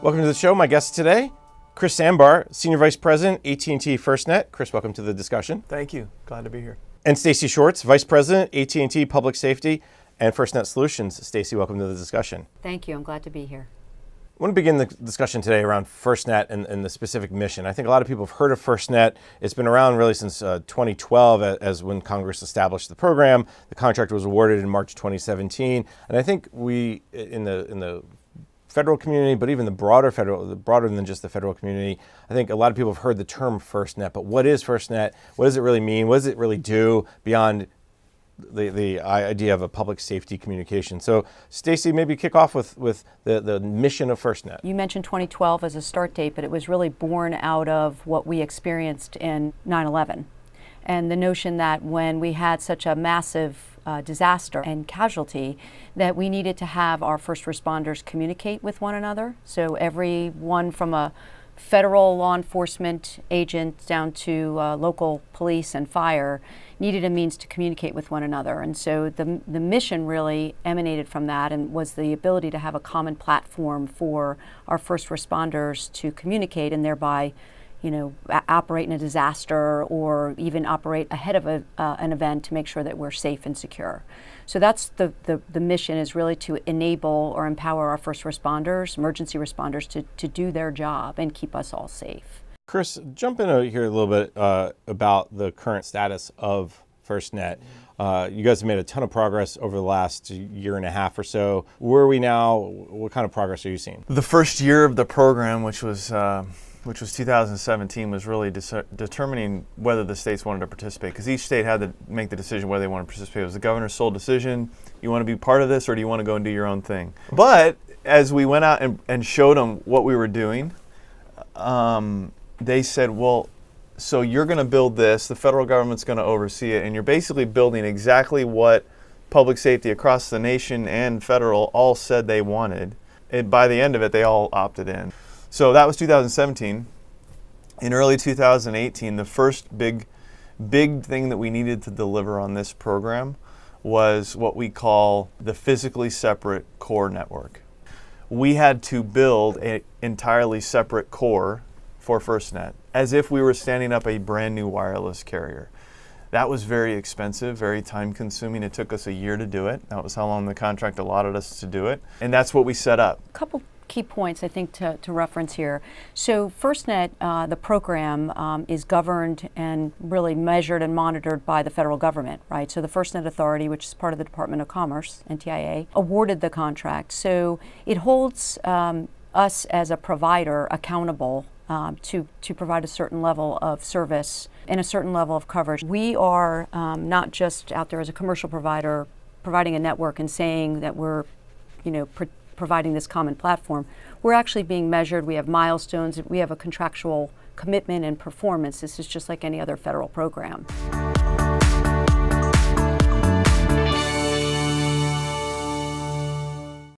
Welcome to the show. My guest today, Chris Sambar, Senior Vice President, AT&T FirstNet. Chris, welcome to the discussion. Thank you. Glad to be here. And Stacy Schwartz, Vice President, AT&T Public Safety and FirstNet Solutions. Stacy, welcome to the discussion. Thank you. I'm glad to be here. I want to begin the discussion today around FirstNet and the specific mission. I think a lot of people have heard of FirstNet. It's been around really since 2012 as when Congress established the program. The contract was awarded in March 2017. And I think we, in the federal community, but even the broader than just the federal community, I think a lot of people have heard the term FirstNet. But what is FirstNet? What does it really mean? What does it really do beyond the idea of a public safety communication? So, Stacy, maybe kick off with the mission of FirstNet. You mentioned 2012 as a start date, but it was really born out of what we experienced in 9/11. And the notion that when we had such a massive disaster and casualty, that we needed to have our first responders communicate with one another. So everyone from a federal law enforcement agent down to local police and fire needed a means to communicate with one another. And so the mission really emanated from that and was the ability to have a common platform for our first responders to communicate and thereby operate in a disaster or even operate ahead of an event to make sure that we're safe and secure. So that's the mission, is really to enable or empower our first responders, emergency responders, to do their job and keep us all safe. Chris, jump in here a little bit about the current status of FirstNet. You guys have made a ton of progress over the last year and a half or so. Where are we now? What kind of progress are you seeing? The first year of the program, which was 2017, was really determining whether the states wanted to participate, because each state had to make the decision whether they want to participate. It was the governor's sole decision. You want to be part of this, or do you want to go and do your own thing? But as we went out and showed them what we were doing, they said, well, so you're going to build this, the federal government's going to oversee it, and you're basically building exactly what public safety across the nation and federal all said they wanted. And by the end of it, they all opted in. So that was 2017. In early 2018, the first big thing that we needed to deliver on this program was what we call the physically separate core network. We had to build an entirely separate core for FirstNet, as if we were standing up a brand new wireless carrier. That was very expensive, very time consuming. It took us a year to do it. That was how long the contract allotted us to do it. And that's what we set up. Couple key points, I think, to reference here. So FirstNet, the program, is governed and really measured and monitored by the federal government, right? So the FirstNet Authority, which is part of the Department of Commerce, NTIA, awarded the contract. So it holds us as a provider accountable to provide a certain level of service and a certain level of coverage. We are not just out there as a commercial provider providing a network and saying that we're, providing this common platform. We're actually being measured. We have milestones. We have a contractual commitment and performance. This is just like any other federal program.